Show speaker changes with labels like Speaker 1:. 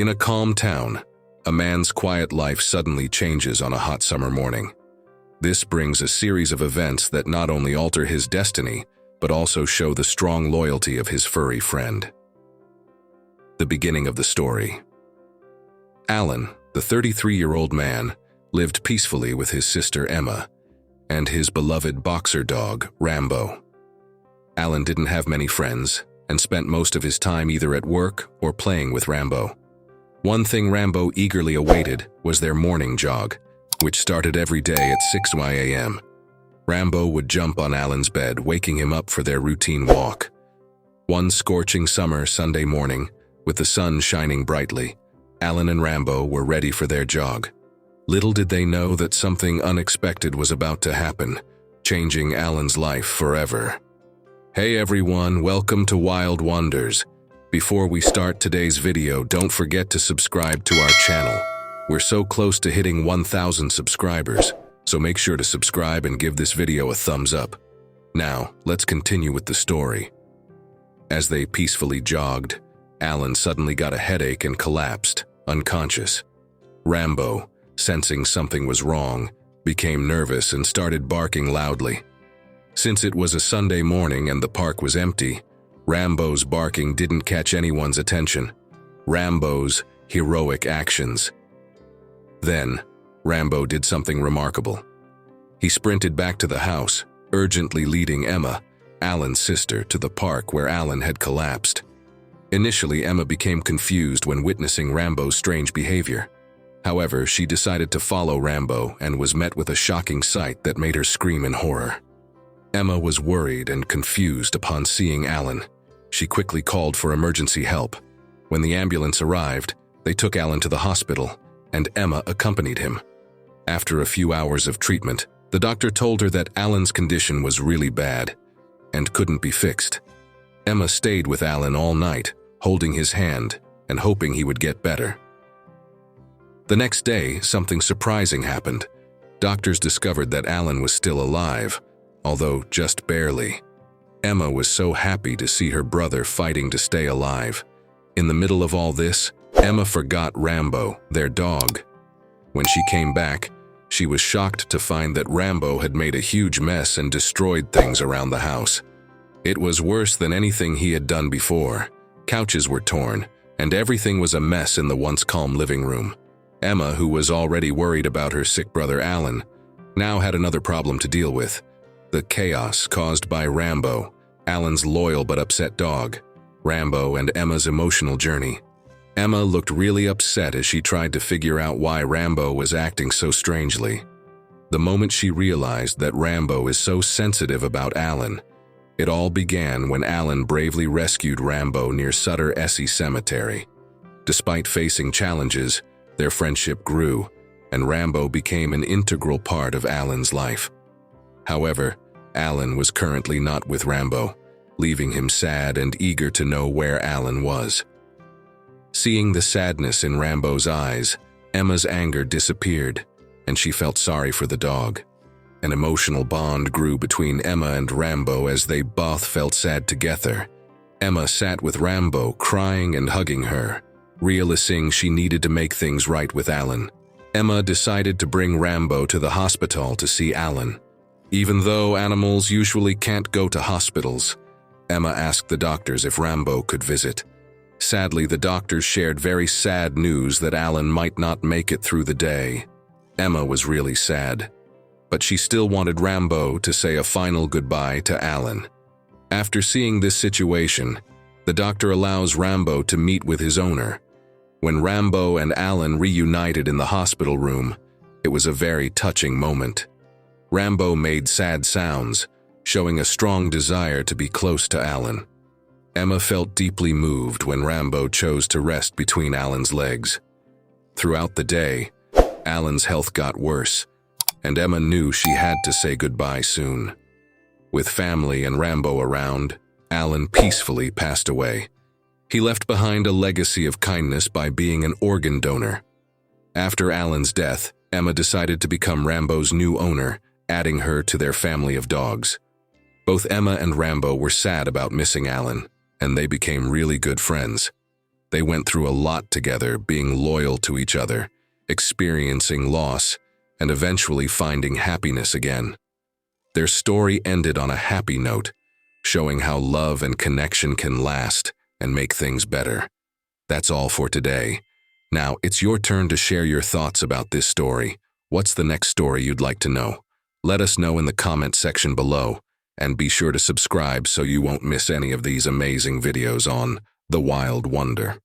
Speaker 1: In a calm town, a man's quiet life suddenly changes on a hot summer morning. This brings a series of events that not only alter his destiny, but also show the strong loyalty of his furry friend. The beginning of the story. Alan, the 33-year-old man, lived peacefully with his sister Emma and his beloved boxer dog, Rambo. Alan didn't have many friends and spent most of his time either at work or playing with Rambo. One thing Rambo eagerly awaited was their morning jog, which started every day at 6 a.m. Rambo would jump on Alan's bed, waking him up for their routine walk. One scorching summer Sunday morning, with the sun shining brightly, Alan and Rambo were ready for their jog. Little did they know that something unexpected was about to happen, changing Alan's life forever. Hey everyone, welcome to Wild Wonders. Before we start today's video, don't forget to subscribe to our channel. We're so close to hitting 1,000 subscribers, so make sure to subscribe and give this video a thumbs up. Now, let's continue with the story. As they peacefully jogged, Alan suddenly got a headache and collapsed, unconscious. Rambo, sensing something was wrong, became nervous and started barking loudly. Since it was a Sunday morning and the park was empty, Rambo's barking didn't catch anyone's attention. Rambo's heroic actions. Then, Rambo did something remarkable. He sprinted back to the house, urgently leading Emma, Alan's sister, to the park where Alan had collapsed. Initially, Emma became confused when witnessing Rambo's strange behavior. However, she decided to follow Rambo and was met with a shocking sight that made her scream in horror. Emma was worried and confused upon seeing Alan. She quickly called for emergency help. When the ambulance arrived, they took Alan to the hospital, and Emma accompanied him. After a few hours of treatment, the doctor told her that Alan's condition was really bad and couldn't be fixed. Emma stayed with Alan all night, holding his hand and hoping he would get better. The next day, something surprising happened. Doctors discovered that Alan was still alive, although just barely. Emma was so happy to see her brother fighting to stay alive. In the middle of all this, Emma forgot Rambo, their dog. When she came back, she was shocked to find that Rambo had made a huge mess and destroyed things around the house. It was worse than anything he had done before. Couches were torn, and everything was a mess in the once calm living room. Emma, who was already worried about her sick brother Alan, now had another problem to deal with. The chaos caused by Rambo, Alan's loyal but upset dog, Rambo and Emma's emotional journey. Emma looked really upset as she tried to figure out why Rambo was acting so strangely. The moment she realized that Rambo is so sensitive about Alan, it all began when Alan bravely rescued Rambo near Sutter Essie Cemetery. Despite facing challenges, their friendship grew, and Rambo became an integral part of Alan's life. However, Alan was currently not with Rambo, leaving him sad and eager to know where Alan was. Seeing the sadness in Rambo's eyes, Emma's anger disappeared, and she felt sorry for the dog. An emotional bond grew between Emma and Rambo as they both felt sad together. Emma sat with Rambo, crying and hugging her, realizing she needed to make things right with Alan. Emma decided to bring Rambo to the hospital to see Alan. Even though animals usually can't go to hospitals, Emma asked the doctors if Rambo could visit. Sadly, the doctors shared very sad news that Alan might not make it through the day. Emma was really sad, but she still wanted Rambo to say a final goodbye to Alan. After seeing this situation, the doctor allows Rambo to meet with his owner. When Rambo and Alan reunited in the hospital room, it was a very touching moment. Rambo made sad sounds, showing a strong desire to be close to Alan. Emma felt deeply moved when Rambo chose to rest between Alan's legs. Throughout the day, Alan's health got worse, and Emma knew she had to say goodbye soon. With family and Rambo around, Alan peacefully passed away. He left behind a legacy of kindness by being an organ donor. After Alan's death, Emma decided to become Rambo's new owner, adding her to their family of dogs. Both Emma and Rambo were sad about missing Alan, and they became really good friends. They went through a lot together, being loyal to each other, experiencing loss, and eventually finding happiness again. Their story ended on a happy note, showing how love and connection can last and make things better. That's all for today. Now, it's your turn to share your thoughts about this story. What's the next story you'd like to know? Let us know in the comment section below, and be sure to subscribe so you won't miss any of these amazing videos on The Wild Wonder.